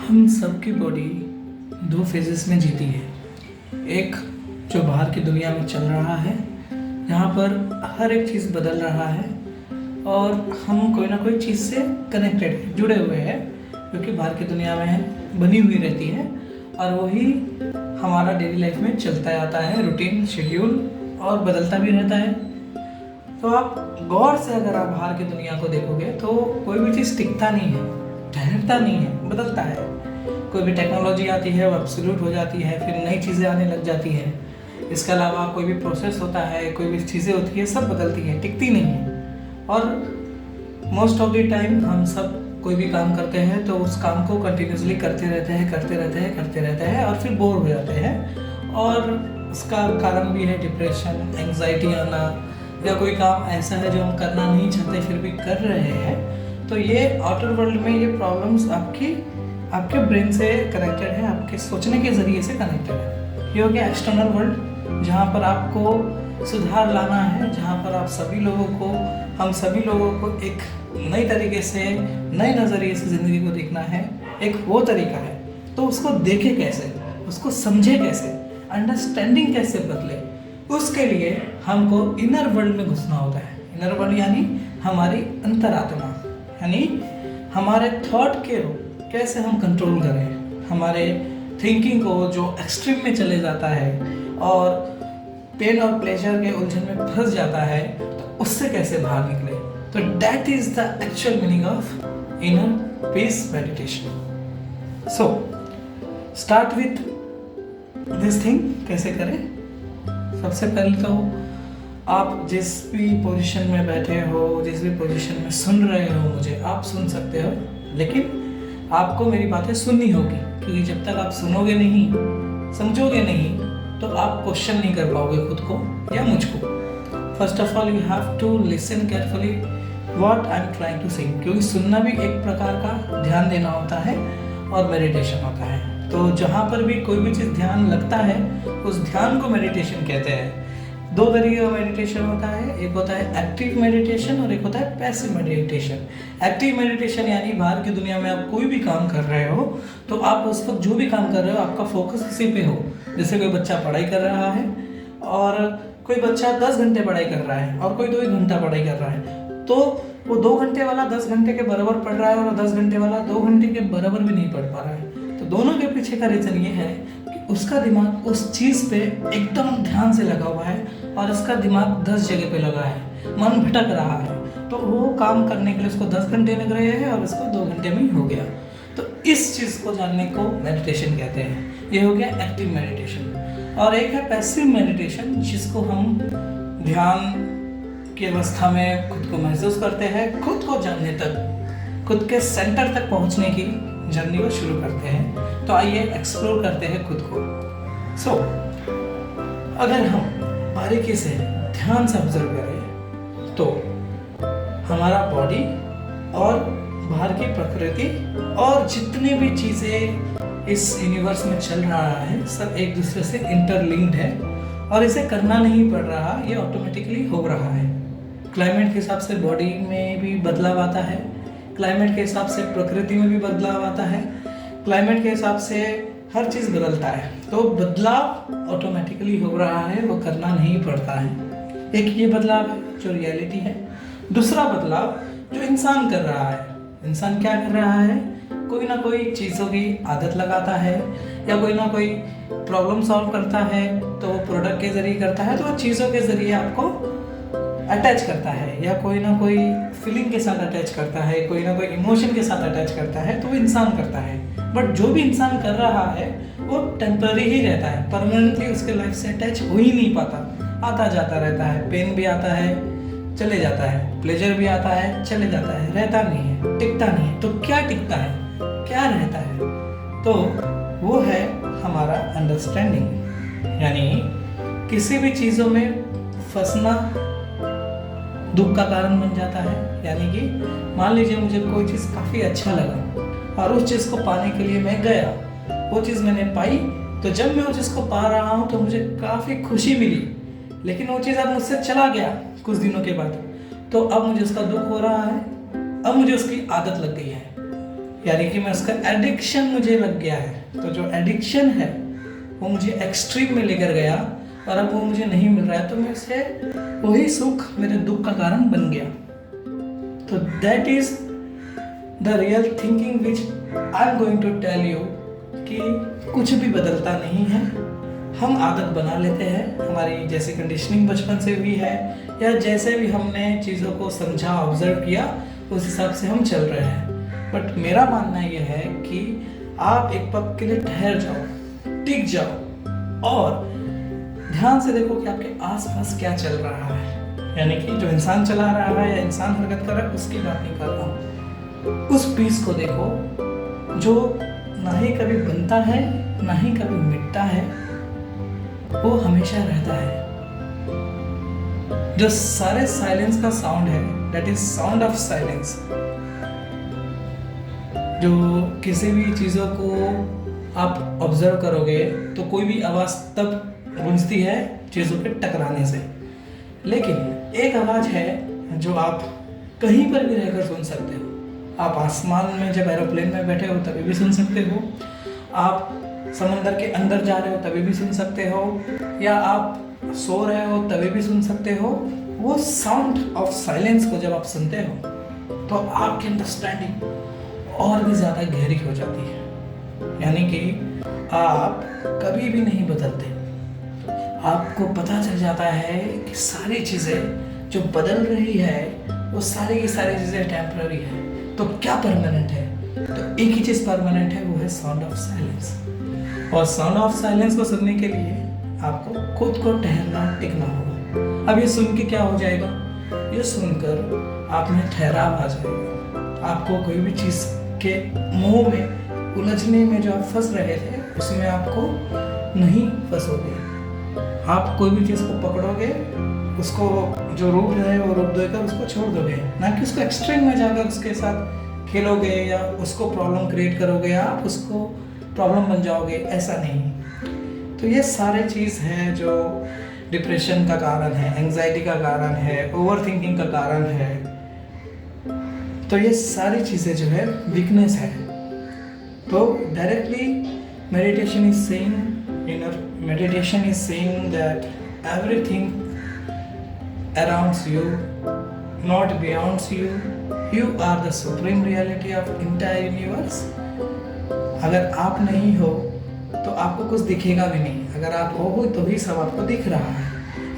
हम सबकी बॉडी दो फेजेस में जीती है। एक जो बाहर की दुनिया में चल रहा है, यहाँ पर हर एक चीज़ बदल रहा है और हम कोई ना कोई चीज़ से कनेक्टेड जुड़े हुए हैं, क्योंकि बाहर की दुनिया में बनी हुई रहती है और वही हमारा डेली लाइफ में चलता आता है, रूटीन शेड्यूल, और बदलता भी रहता है। तो आप गौर से अगर आप बाहर की दुनिया को देखोगे तो कोई भी चीज़ टिकता नहीं है, ठहरता नहीं है, बदलता है। कोई भी टेक्नोलॉजी आती है वो एब्सोल्यूट हो जाती है, फिर नई चीज़ें आने लग जाती है। इसके अलावा कोई भी प्रोसेस होता है, कोई भी चीज़ें होती है, सब बदलती है, टिकती नहीं है। और मोस्ट ऑफ द टाइम हम सब कोई भी काम करते हैं तो उस काम को कंटिन्यूसली करते रहते हैं और फिर बोर हो जाते हैं। और उसका कारण भी है डिप्रेशन, एंग्जाइटी आना, या कोई काम ऐसा है जो हम करना नहीं चाहते फिर भी कर रहे हैं। तो ये आउटर वर्ल्ड में ये प्रॉब्लम्स आपके ब्रेन से कनेक्टेड है, आपके सोचने के ज़रिए से कनेक्टेड है। ये हो गया एक्सटर्नल वर्ल्ड, जहाँ पर आपको सुधार लाना है, जहाँ पर हम सभी लोगों को एक नई तरीके से, नए नज़रिए से ज़िंदगी को देखना है। एक वो तरीका है, तो उसको देखे कैसे, उसको समझे कैसे, अंडरस्टैंडिंग कैसे बदले, उसके लिए हमको इनर वर्ल्ड में घुसना होता है। इनर वर्ल्ड यानी हमारी अंतरात्मा, यानी हमारे थॉट के कैसे हम कंट्रोल करें, हमारे थिंकिंग को जो एक्सट्रीम में चले जाता है और पेन और प्लेजर के उलझन में फंस जाता है, तो उससे कैसे बाहर निकले। तो that is the actual meaning of inner peace meditation. So start with this thing. कैसे करें? सबसे पहले तो आप जिस भी पोजीशन में बैठे हो, जिस भी पोजीशन में सुन रहे हो मुझे, आप सुन सकते हो, लेकिन आपको मेरी बातें सुननी होगी, क्योंकि जब तक आप सुनोगे नहीं, समझोगे नहीं, तो आप क्वेश्चन नहीं कर पाओगे खुद को या मुझको। First of all you have to listen carefully what I am trying to say, क्योंकि सुनना भी एक प्रकार का ध्यान देना होता है और मेडिटेशन होता है। तो जहाँ पर भी कोई भी चीज़ ध्यान लगता है, उस ध्यान को मेडिटेशन कहते हैं। दो तरीके का मेडिटेशन होता है, एक होता है एक्टिव मेडिटेशन और एक होता है पैसिव मेडिटेशन। एक्टिव मेडिटेशन यानी बाहर की दुनिया में आप कोई भी काम कर रहे हो, तो आप उस वक्त जो भी काम कर रहे हो आपका फोकस इसी पे हो। जैसे कोई बच्चा पढ़ाई कर रहा है और कोई बच्चा 10 घंटे पढ़ाई कर रहा है और कोई 2 घंटा पढ़ाई कर रहा है, तो वो 2 घंटे वाला 10 घंटे के बराबर पढ़ रहा है और 10 घंटे वाला 2 घंटे के बराबर भी नहीं पढ़ पा रहा है। तो दोनों के पीछे का रीज़न ये है कि उसका दिमाग उस चीज़ पे एकदम ध्यान से लगा हुआ है और इसका दिमाग 10 जगह पे लगा है, मन भटक रहा है। तो वो काम करने के लिए उसको 10 घंटे लग रहे हैं और इसको 2 घंटे में ही हो गया। तो इस चीज़ को जानने को मेडिटेशन कहते हैं। ये हो गया एक्टिव मेडिटेशन। और एक है पैसिव मेडिटेशन, जिसको हम ध्यान की अवस्था में खुद को महसूस करते हैं, खुद को जानने तक, खुद के सेंटर तक पहुंचने की जर्नी को शुरू करते हैं। तो आइए एक्सप्लोर करते हैं खुद को। सो अगर हम बारीकी से ध्यान से ऑब्जर्व करें तो हमारा बॉडी और बाहर की प्रकृति और जितनी भी चीज़ें इस यूनिवर्स में चल रहा है, सब एक दूसरे से इंटरलिंक्ड है और इसे करना नहीं पड़ रहा, ये ऑटोमेटिकली हो रहा है। क्लाइमेट के हिसाब से बॉडी में भी बदलाव आता है, क्लाइमेट के हिसाब से प्रकृति में भी बदलाव आता है, क्लाइमेट के हिसाब से हर चीज़ बदलता है। तो बदलाव ऑटोमेटिकली हो रहा है, वो करना नहीं पड़ता है। एक ये बदलाव है जो रियलिटी है। दूसरा बदलाव जो इंसान कर रहा है। इंसान क्या कर रहा है? कोई ना कोई चीज़ों की आदत लगाता है या कोई ना कोई प्रॉब्लम सॉल्व करता है, तो वो प्रोडक्ट के ज़रिए करता है, तो वो चीज़ों के ज़रिए आपको अटैच करता है या कोई ना कोई फीलिंग के साथ अटैच करता है, कोई ना कोई इमोशन के साथ अटैच करता है, तो वो इंसान करता है। बट जो भी इंसान कर रहा है वो टेम्पररी ही रहता है, परमानेंटली उसके लाइफ से अटैच हो ही नहीं पाता, आता जाता रहता है। पेन भी आता है, चले जाता है, प्लेजर भी आता है, चले जाता है, रहता नहीं है, टिकता नहीं है। तो क्या टिकता है, क्या रहता है? तो वो है हमारा अंडरस्टैंडिंग। यानी किसी भी चीज़ों में फंसना दुख का कारण बन जाता है। यानी कि मान लीजिए मुझे कोई चीज़ काफ़ी अच्छा लगा और उस चीज़ को पाने के लिए मैं गया, वो चीज़ मैंने पाई, तो जब मैं उस चीज़ को पा रहा हूँ तो मुझे काफ़ी खुशी मिली, लेकिन वो चीज़ अब मुझसे चला गया कुछ दिनों के बाद, तो अब मुझे उसका दुख हो रहा है, अब मुझे उसकी आदत लग गई है। यानी कि मैं उसका एडिक्शन मुझे लग गया है। तो जो एडिक्शन है वो मुझे एक्सट्रीम में लेकर गया और अब वो मुझे नहीं मिल रहा है, तो मैं से वही सुख मेरे दुख का कारण बन गया। तो that is the real thinking which I am going to tell you कि कुछ भी बदलता नहीं है, हम आदत बना लेते हैं। हमारी जैसे कंडीशनिंग बचपन से हुई है या जैसे भी हमने चीज़ों को समझा, ऑब्जर्व किया, उस हिसाब से हम चल रहे हैं। बट मेरा मानना यह है कि आप एक पल के लिए ठहर जाओ, टिक जाओ और ध्यान से देखो कि आपके आसपास क्या चल रहा है। यानी कि जो इंसान चला रहा है या इंसान हरकत कर रहा है उसकी बात नहीं कर रहा हूँ। उस पीस को देखो जो ना ही कभी बनता है ना ही कभी मिटता है, वो हमेशा रहता है। जो सारे साइलेंस का साउंड है, that is sound of silence. जो किसी भी चीज़ों को आप ऑब्जर्व करोगे तो कोई भी आवाज़ तब गूंजती है चीज़ों के टकराने से, लेकिन एक आवाज़ है जो आप कहीं पर भी रहकर सुन सकते हो। आप आसमान में जब एरोप्लेन में बैठे हो तभी भी सुन सकते हो, आप समंदर के अंदर जा रहे हो तभी भी सुन सकते हो, या आप सो रहे हो तभी भी सुन सकते हो। वो साउंड ऑफ साइलेंस को जब आप सुनते हो तो आपकी अंडरस्टैंडिंग और भी ज़्यादा गहरी हो जाती है। यानी कि आप कभी भी नहीं बदलते, आपको पता चल जाता है कि सारी चीज़ें जो बदल रही है वो सारी की सारी चीज़ें टेम्पररी है। तो क्या परमानेंट है? तो एक ही चीज़ परमानेंट है, वो है साउंड ऑफ साइलेंस। और साउंड ऑफ साइलेंस को सुनने के लिए आपको खुद को ठहरना, टिकना होगा। अब ये सुन के क्या हो जाएगा? ये सुनकर आप में ठहराव आ जाएगा। आपको कोई भी चीज़ के मुंह में उलझने में जो आप फंस रहे थे उसमें आपको नहीं फंसोगे। आप कोई भी चीज़ को पकड़ोगे, उसको जो रूप है वो रूप देकर उसको छोड़ दोगे, ना कि उसको एक्सट्रीम में जाकर उसके साथ खेलोगे या उसको प्रॉब्लम क्रिएट करोगे या आप उसको प्रॉब्लम बन जाओगे, ऐसा नहीं। तो ये सारे चीज़ हैं जो डिप्रेशन का कारण है, एंजाइटी का कारण है, ओवर थिंकिंग का कारण है। तो ये सारी चीज़ें जो है वीकनेस है। तो directly meditation is saying that everything around you, not beyond you, you are the supreme reality of entire universe. अगर आप नहीं हो तो आपको कुछ दिखेगा भी नहीं, अगर आप हो तो ही सब आपको दिख रहा है।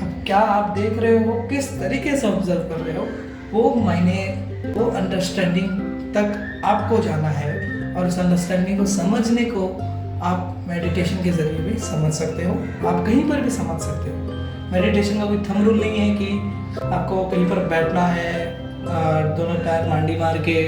अब क्या आप देख रहे हो, किस तरीके से ऑब्जर्व कर रहे हो, वो अंडरस्टैंडिंग तक आपको जाना है। और उस अंडरस्टैंडिंग को समझने को आप मेडिटेशन के ज़रिए भी समझ सकते हो, आप कहीं पर भी समझ सकते हो। मेडिटेशन का कोई थंब रूल नहीं है कि आपको कहीं पर बैठना है दोनों पैर मांडी मार के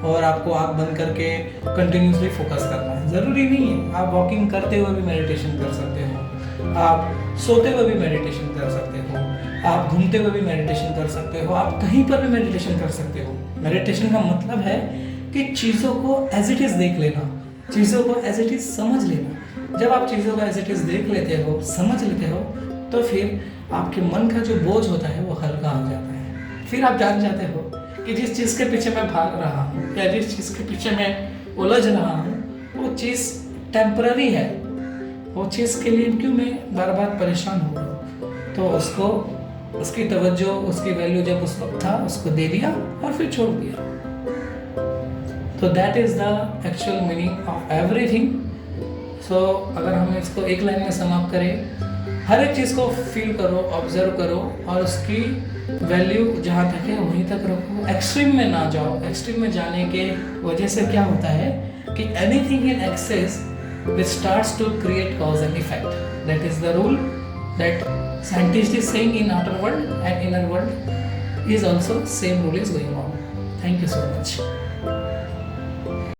और आपको आँख बंद करके कंटिन्यूसली फोकस करना है, ज़रूरी नहीं है। आप वॉकिंग करते हुए भी मेडिटेशन कर सकते हो, आप सोते हुए भी मेडिटेशन कर सकते हो, आप घूमते हुए भी मेडिटेशन कर सकते हो, आप कहीं पर भी मेडिटेशन कर सकते हो। मेडिटेशन का मतलब है कि चीज़ों को एज इट इज़ देख लेना, चीज़ों को एज इट इज़ समझ लेना। जब आप चीज़ों को एज इट इज़ देख लेते हो, समझ लेते हो, तो फिर आपके मन का जो बोझ होता है वो हल्का हो जाता है। फिर आप जान जाते हो कि जिस चीज़ के पीछे मैं भाग रहा हूँ या जिस चीज़ के पीछे मैं उलझ रहा हूँ वो चीज़ टेम्पररी है। वो चीज़ के लिए क्यों मैं बार बार परेशान हो रहा हूँ? तो उसको, उसकी तवज्जो, उसकी वैल्यू जब उस वक्त था उसको दे दिया और फिर छोड़ दिया। तो that is the actual meaning of everything. So अगर हम इसको एक लाइन में समाप्त करें, हर एक चीज़ को फील करो, ऑब्जर्व करो और उसकी वैल्यू जहाँ तक है वहीं तक रखो। एक्सट्रीम में ना जाओ। एक्सट्रीम में जाने के वजह से क्या होता है कि anything in excess which starts to create cause and effect. That is the rule that scientist is saying in outer world and inner world is also same rule is going on. Thank you so much.